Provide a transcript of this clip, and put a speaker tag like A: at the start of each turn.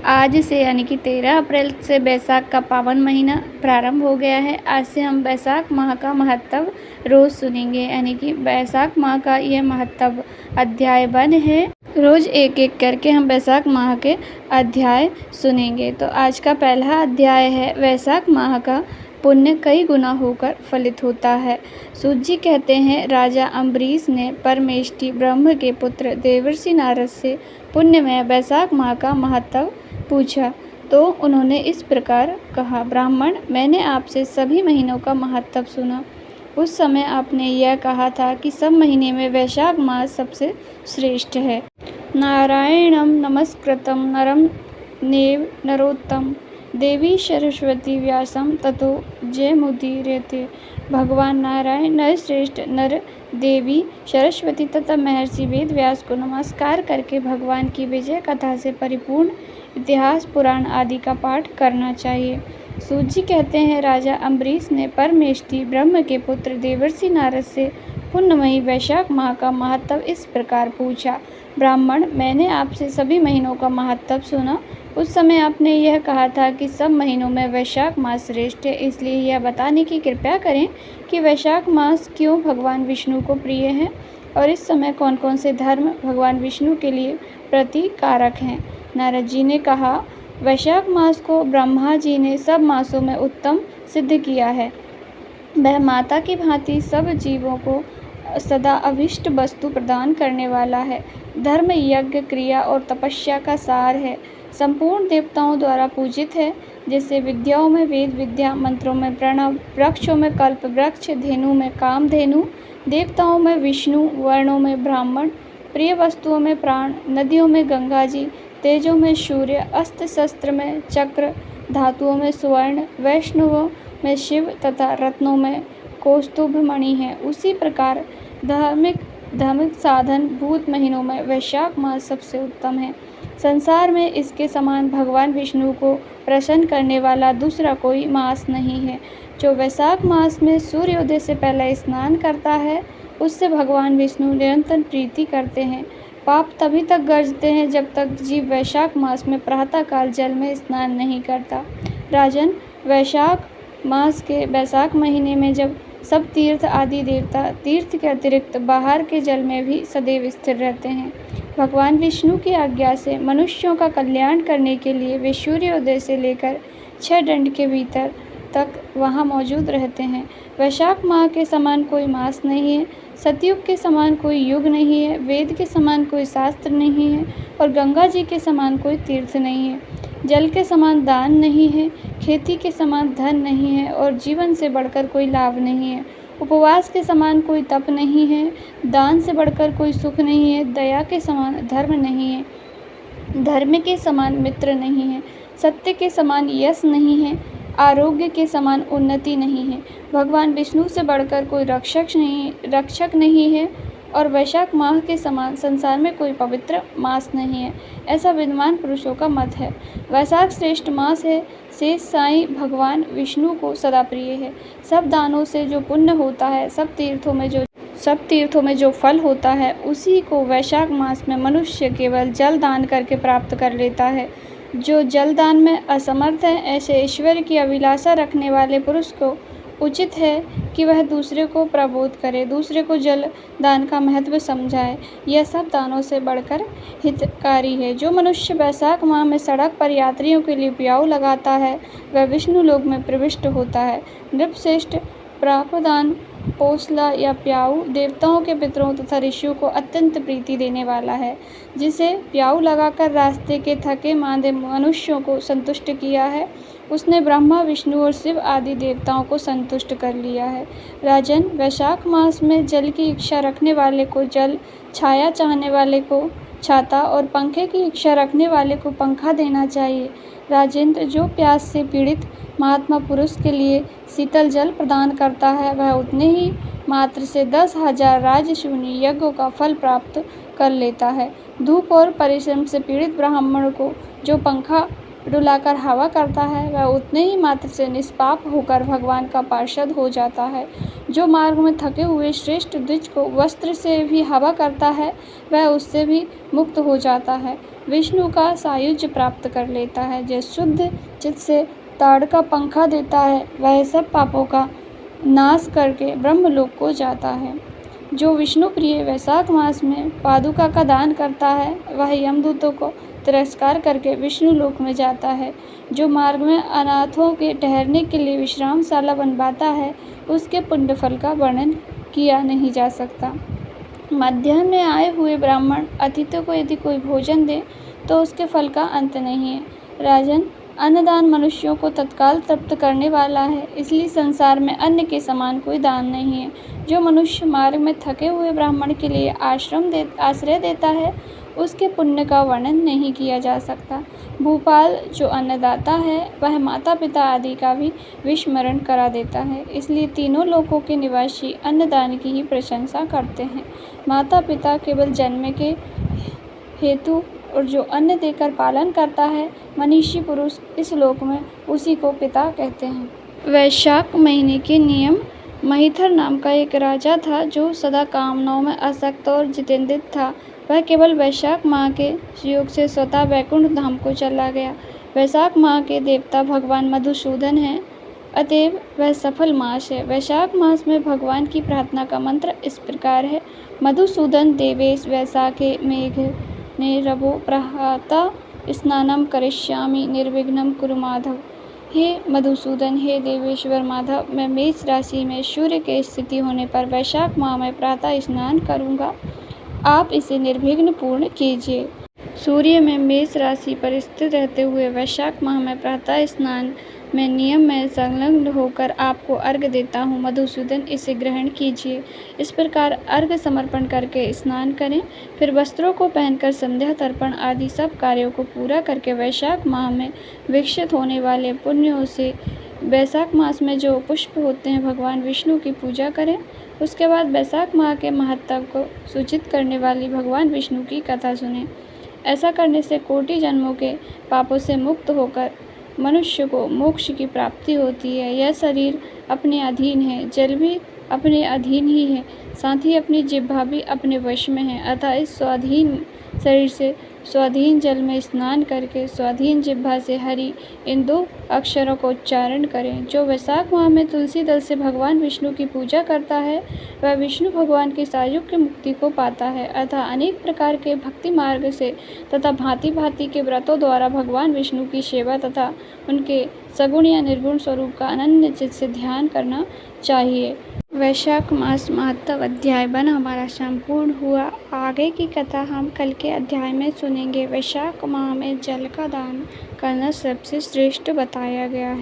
A: आज से यानी कि 13 अप्रैल से बैसाख का पावन महीना प्रारंभ हो गया है। आज से हम बैसाख माह का महत्व रोज़ सुनेंगे, यानी कि बैसाख माह का यह महत्व अध्याय बन है। रोज़ एक एक करके हम बैसाख माह के अध्याय सुनेंगे। तो आज का पहला अध्याय है, वैशाख माह का पुण्य कई गुना होकर फलित होता है। सूत जी कहते हैं, राजा अम्बरीश ने परमेष्टि ब्रह्म के पुत्र देवर्षि नारद से पुण्यमय बैसाख माह का महत्व पूछा तो उन्होंने इस प्रकार कहा, ब्राह्मण, मैंने आपसे सभी महीनों का महत्व सुना। उस समय आपने यह कहा था कि सब महीने में वैशाख मास सबसे श्रेष्ठ है। नारायणं नमस्कृतं नरं चैव नरोत्तमं देवी सरस्वती व्यासं ततो जयमुदीरयते। भगवान नारायण नरश्रेष्ठ, नर देवी सरस्वती तथा महर्षि वेद व्यास को नमस्कार करके भगवान की विजय कथा से परिपूर्ण इतिहास पुराण आदि का पाठ करना चाहिए। सूत जी कहते हैं, राजा अम्बरीश ने परमेष्टि ब्रह्म के पुत्र देवर्षि नारद से पुण्यमयी वैशाख माह का महत्व इस प्रकार पूछा, ब्राह्मण, मैंने आपसे सभी महीनों का महत्व सुना। उस समय आपने यह कहा था कि सब महीनों में वैशाख मास श्रेष्ठ है, इसलिए यह बताने की कृपया करें कि वैशाख मास क्यों भगवान विष्णु को प्रिय है और इस समय कौन कौन से धर्म भगवान विष्णु के लिए प्रतिकारक हैं। नारद जी ने कहा, वैशाख मास को ब्रह्मा जी ने सब मासों में उत्तम सिद्ध किया है। वह माता की भांति सब जीवों को सदा अभिष्ट वस्तु प्रदान करने वाला है। धर्म, यज्ञ, क्रिया और तपस्या का सार है। संपूर्ण देवताओं द्वारा पूजित है। जैसे विद्याओं में वेद विद्या, मंत्रों में प्रणव, वृक्षों में कल्प वृक्ष, धेनु में कामधेनु, देवताओं में विष्णु, वर्णों में ब्राह्मण, प्रिय वस्तुओं में प्राण, नदियों में गंगा जी, तेजों में सूर्य, अस्त्र शस्त्र में चक्र, धातुओं में स्वर्ण, वैष्णवों में शिव तथा रत्नों में कौस्तुभ मणि है। उसी प्रकार धार्मिक साधन भूत महीनों में वैशाख मास सबसे उत्तम है। संसार में इसके समान भगवान विष्णु को प्रसन्न करने वाला दूसरा कोई मास नहीं है। जो वैशाख मास में सूर्योदय से पहले स्नान करता है, उससे भगवान विष्णु निरंतर प्रीति करते हैं। पाप तभी तक गरजते हैं जब तक जीव वैशाख मास में प्रातःकाल जल में स्नान नहीं करता। राजन, वैशाख मास के बैसाख महीने में जब सब तीर्थ आदि देवता तीर्थ के अतिरिक्त बाहर के जल में भी सदैव स्थिर रहते हैं। भगवान विष्णु की आज्ञा से मनुष्यों का कल्याण करने के लिए वे सूर्योदय से लेकर 6 दंड के भीतर तक वहाँ मौजूद रहते हैं। वैशाख माह के समान कोई मास नहीं है, सतयुग के समान कोई युग नहीं है, वेद के समान कोई शास्त्र नहीं है और गंगा जी के समान कोई तीर्थ नहीं है। जल के समान दान नहीं है, खेती के समान धन नहीं है और जीवन से बढ़कर कोई लाभ नहीं है। उपवास के समान कोई तप नहीं है, दान से बढ़कर कोई सुख नहीं है, दया के समान धर्म नहीं है, धर्म के समान मित्र नहीं है, सत्य के समान यश नहीं है, आरोग्य के समान उन्नति नहीं है। भगवान विष्णु से बढ़कर कोई रक्षक नहीं है और वैशाख माह के समान संसार में कोई पवित्र मास नहीं है, ऐसा विद्वान पुरुषों का मत है। वैशाख श्रेष्ठ मास है, शेष साईं भगवान विष्णु को सदा प्रिय है। सब दानों से जो पुण्य होता है, सब तीर्थों में जो फल होता है, उसी को वैशाख मास में मनुष्य केवल जल दान करके प्राप्त कर लेता है। जो जल दान में असमर्थ है, ऐसे ऐश्वर्य की अभिलाषा रखने वाले पुरुष को उचित है कि वह दूसरे को प्रबोध करे, दूसरे को जल दान का महत्व समझाए। यह सब दानों से बढ़कर हितकारी है। जो मनुष्य वैशाख माह में सड़क पर यात्रियों के लिए प्याऊ लगाता है, वह विष्णु लोक में प्रविष्ट होता है। नृपश्रेष्ठ प्रापदान पोसला या प्याऊ देवताओं के पितरों तथा ऋषियों को अत्यंत प्रीति देने वाला है। जिसे प्याऊ लगाकर रास्ते के थके मांदे मनुष्यों को संतुष्ट किया है, उसने ब्रह्मा, विष्णु और शिव आदि देवताओं को संतुष्ट कर लिया है। राजन, वैशाख मास में जल की इच्छा रखने वाले को जल, छाया चाहने वाले को छाता और पंखे की इच्छा रखने वाले को पंखा देना चाहिए। राजेंद्र, जो प्यास से पीड़ित महात्मा पुरुष के लिए शीतल जल प्रदान करता है, वह उतने ही मात्र से 10,000 राजसूनी यज्ञों का फल प्राप्त कर लेता है। धूप और परिश्रम से पीड़ित ब्राह्मण को जो पंखा डुलाकर हवा करता है, वह उतने ही मात्र से निष्पाप होकर भगवान का पार्षद हो जाता है। जो मार्ग में थके हुए श्रेष्ठ द्विज को वस्त्र से भी हवा करता है, वह उससे भी मुक्त हो जाता है। विष्णु का सायुज्य प्राप्त कर लेता है। जो शुद्ध चित्त से ताड़ का पंखा देता है वह सब पापों का नाश करके ब्रह्मलोक को जाता है। जो विष्णु प्रिय वैशाख मास में पादुका का दान करता है वह यमदूतों को तिरस्कार करके विष्णु लोक में जाता है। जो मार्ग में अनाथों के ठहरने के लिए विश्रामशाला बनवाता है उसके पुण्य फल का वर्णन किया नहीं जा सकता। मध्याह्न में आए हुए ब्राह्मण अतिथियों को यदि कोई भोजन दे तो उसके फल का अंत नहीं है। राजन, अन्नदान मनुष्यों को तत्काल तृप्त करने वाला है, इसलिए संसार में अन्न के समान कोई दान नहीं है। जो मनुष्य मार्ग में थके हुए ब्राह्मण के लिए आश्रय देता है उसके पुण्य का वर्णन नहीं किया जा सकता। भूपाल जो अन्नदाता है वह माता पिता आदि का भी विस्मरण करा देता है, इसलिए तीनों लोकों के निवासी अन्नदान की ही प्रशंसा करते हैं। माता पिता केवल जन्म के हेतु और जो अन्न देकर पालन करता है मनीषी पुरुष इस लोक में उसी को पिता कहते हैं। वैशाख महीने के नियम। महिथर नाम का एक राजा था जो सदा कामनाओं में आसक्त और जितेंद्रिय था। वह केवल वैशाख माह के योग से स्वतः वैकुंठ धाम को चला गया। वैशाख माह के देवता भगवान मधुसूदन हैं, अतएव वह सफल मास है। वैशाख मास में भगवान की प्रार्थना का मंत्र इस प्रकार है। मधुसूदन देवेश वैशाखे मेघ रवो प्रहाता स्नानम करिष्यामि निर्विघ्नं कुरु माधव। हे मधुसूदन, हे देवेश्वर माधव, मैं मेष राशि में सूर्य के स्थिति होने पर वैशाख माह में प्रातः स्नान करूँगा, आप इसे निर्विघ्न पूर्ण कीजिए। सूर्य में मेष राशि पर स्थित रहते हुए वैशाख माह में प्रातः स्नान में नियम में संलग्न होकर आपको अर्घ्य देता हूँ। मधुसूदन, इसे ग्रहण कीजिए। इस प्रकार अर्घ्य समर्पण करके स्नान करें, फिर वस्त्रों को पहनकर संध्या तर्पण आदि सब कार्यों को पूरा करके वैशाख माह में विकसित होने वाले पुण्यों से वैशाख मास में जो पुष्प होते हैं भगवान विष्णु की पूजा करें। उसके बाद वैशाख माह के महत्व को सूचित करने वाली भगवान विष्णु की कथा सुनें। ऐसा करने से कोटि जन्मों के पापों से मुक्त होकर मनुष्य को मोक्ष की प्राप्ति होती है। यह शरीर अपने अधीन है, जल भी अपने अधीन ही है, साथ ही अपनी जिह्वा भी अपने वश में है। अतः इस स्वाधीन शरीर से स्वाधीन जल में स्नान करके स्वाधीन जिह्वा से हरि इन दो अक्षरों को उच्चारण करें। जो वैशाख माह में तुलसी दल से भगवान विष्णु की पूजा करता है वह विष्णु भगवान की सायुज्य मुक्ति को पाता है। अतः अनेक प्रकार के भक्ति मार्ग से तथा भांति भांति के व्रतों द्वारा भगवान विष्णु की सेवा तथा उनके सगुण या निर्गुण स्वरूप का अनन्य चित्त से ध्यान करना चाहिए। वैशाख मास महत्व अध्याय 1 हमारा संपूर्ण हुआ। आगे की कथा हम कल के अध्याय में सुनेंगे। वैशाख माह में जल का दान करना सबसे श्रेष्ठ बताया गया है।